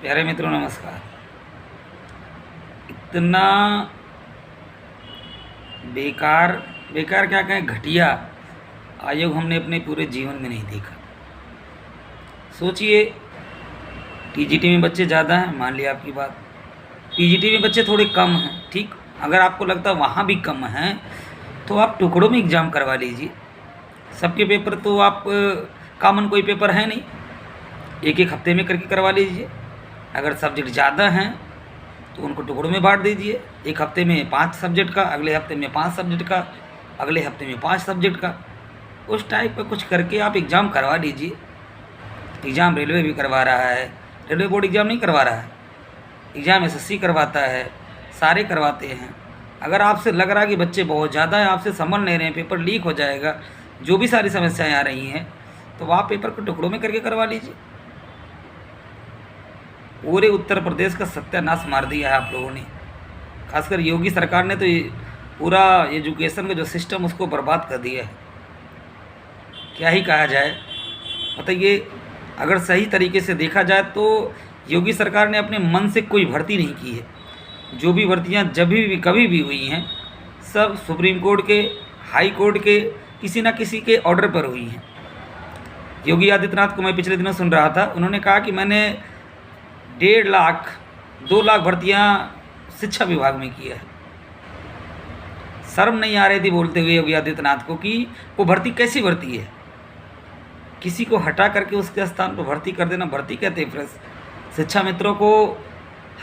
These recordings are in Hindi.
प्यारे मित्रों नमस्कार। इतना बेकार बेकार क्या कहें, घटिया आयोग हमने अपने पूरे जीवन में नहीं देखा। सोचिए, टीजीटी में बच्चे ज़्यादा हैं, मान लिया आपकी बात। पीजीटी में बच्चे थोड़े कम हैं, ठीक। अगर आपको लगता है वहाँ भी कम हैं तो आप टुकड़ों में एग्ज़ाम करवा लीजिए। सबके पेपर तो आप कॉमन कोई पेपर है नहीं, एक एक हफ्ते में करके करवा लीजिए। अगर सब्जेक्ट ज़्यादा हैं तो उनको टुकड़ों में बांट दीजिए। एक हफ्ते में 5 सब्जेक्ट का, अगले हफ्ते में 5 सब्जेक्ट का, अगले हफ्ते में 5 सब्जेक्ट का, उस टाइप का कुछ करके आप एग्ज़ाम करवा लीजिए। एग्ज़ाम रेलवे भी करवा रहा है, रेलवे बोर्ड एग्ज़ाम नहीं करवा रहा है, एग्ज़ाम एसएससी करवाता है, सारे करवाते हैं। अगर आपसे लग रहा है कि बच्चे बहुत ज़्यादा हैं, आपसे समझ नहीं रहे हैं, पेपर लीक हो जाएगा, जो भी सारी समस्याएं आ रही हैं, तो आप पेपर को टुकड़ों में करके करवा लीजिए। पूरे उत्तर प्रदेश का सत्यानाश मार दिया है आप लोगों ने। खासकर योगी सरकार ने तो ये पूरा एजुकेशन का जो सिस्टम उसको बर्बाद कर दिया है। क्या ही कहा जाए, बताइए। अगर सही तरीके से देखा जाए तो योगी सरकार ने अपने मन से कोई भर्ती नहीं की है। जो भी भर्तियां जब भी कभी भी हुई हैं, सब सुप्रीम कोर्ट के, हाई कोर्ट के किसी न किसी के ऑर्डर पर हुई हैं। योगी आदित्यनाथ को मैं पिछले दिनों सुन रहा था, उन्होंने कहा कि मैंने 1.5 लाख 2 लाख भर्तियाँ शिक्षा विभाग में किया है। शर्म नहीं आ रही थी बोलते हुए योगी आदित्यनाथ को कि वो भर्ती कैसी भर्ती है। किसी को हटा करके उसके स्थान पर भर्ती कर देना भर्ती कहते हैं फ्रेश। शिक्षा मित्रों को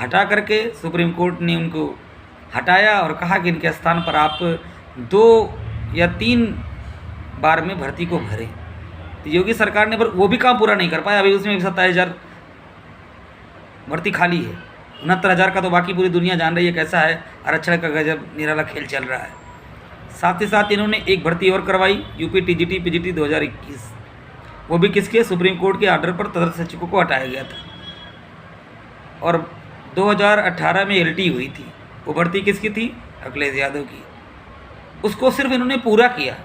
हटा करके सुप्रीम कोर्ट ने उनको हटाया और कहा कि इनके स्थान पर आप 2 या 3 बार में भर्ती को भरें। तो योगी सरकार ने पर वो भी काम पूरा नहीं कर पाया। अभी उसमें 27,000 भर्ती खाली है। 69,000 का तो बाकी पूरी दुनिया जान रही है कैसा है, आरक्षण का गजब निराला खेल चल रहा है। साथ ही साथ इन्होंने एक भर्ती और करवाई, यूपी टीजीटी पीजीटी 2021। वो भी किसके, सुप्रीम कोर्ट के ऑर्डर पर तदर्थ सचिवों को हटाया गया था। और 2018 में एलटी हुई थी, वो भर्ती किसकी थी, अखिलेश यादव की। उसको सिर्फ इन्होंने पूरा किया।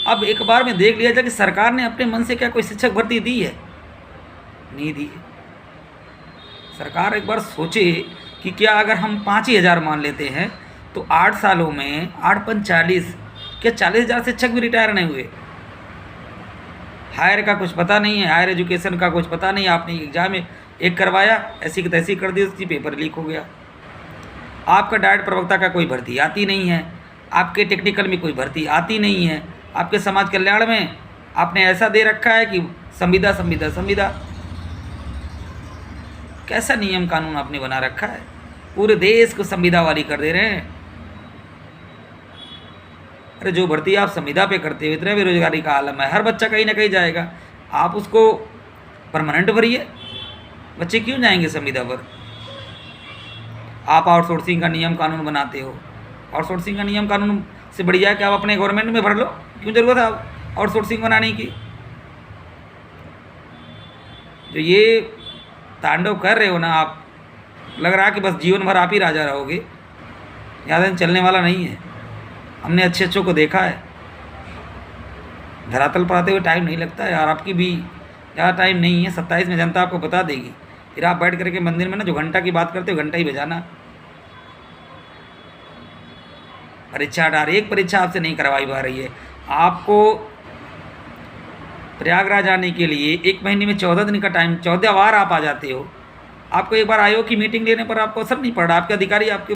अब एक बार में देख लिया जाए कि सरकार ने अपने मन से क्या कोई शिक्षक भर्ती दी है, नहीं दी है। सरकार एक बार सोचे कि क्या अगर हम 5 ही हज़ार मान लेते हैं तो 8 सालों में 8 पंच 40, क्या 40,000 शिक्षक भी रिटायर नहीं हुए। हायर का कुछ पता नहीं है, हायर एजुकेशन का कुछ पता नहीं। आपने एग्जाम एक करवाया, ऐसी की तैसी कर दी, उसकी पेपर लीक हो गया। आपका डाइट प्रवक्ता का कोई भर्ती आती नहीं है, आपके टेक्निकल में कोई भर्ती आती नहीं है। आपके समाज कल्याण में आपने ऐसा दे रखा है कि संविदा संविदा संविदा। कैसा नियम कानून आपने बना रखा है, पूरे देश को संविदा वाली कर दे रहे हैं। अरे जो भर्ती आप संविदा पे करते हो, इतने बेरोजगारी का आलम है, हर बच्चा कहीं ना कहीं जाएगा। आप उसको परमानेंट भरिए, बच्चे क्यों जाएंगे संविदा पर। आप आउटसोर्सिंग का नियम कानून बनाते हो, आउटसोर्सिंग का नियम कानून से बढ़िया है कि आप अपने गवर्नमेंट में भर लो। क्यों जरूरत है आउटसोर्सिंग बनाने की। जो ये तांडव कर रहे हो ना आप, लग रहा है कि बस जीवन भर आप ही राजा रहोगे। ज़्यादा चलने वाला नहीं है। हमने अच्छे अच्छों को देखा है, धरातल पर आते हुए टाइम नहीं लगता है। और आपकी भी ज़्यादा टाइम नहीं है, 27 में जनता आपको बता देगी। फिर आप बैठ करके मंदिर में ना जो घंटा की बात करते हो, घंटा ही बजाना। परीक्षा डाल, एक परीक्षा आपसे नहीं करवाई जा रही है। आपको प्रयागराज आने के लिए 1 महीने में 14 दिन का टाइम, 14 बार आप आ जाते हो। आपको एक बार आयोग की मीटिंग लेने पर आपको असर नहीं पड़ रहा, आपके अधिकारी आपके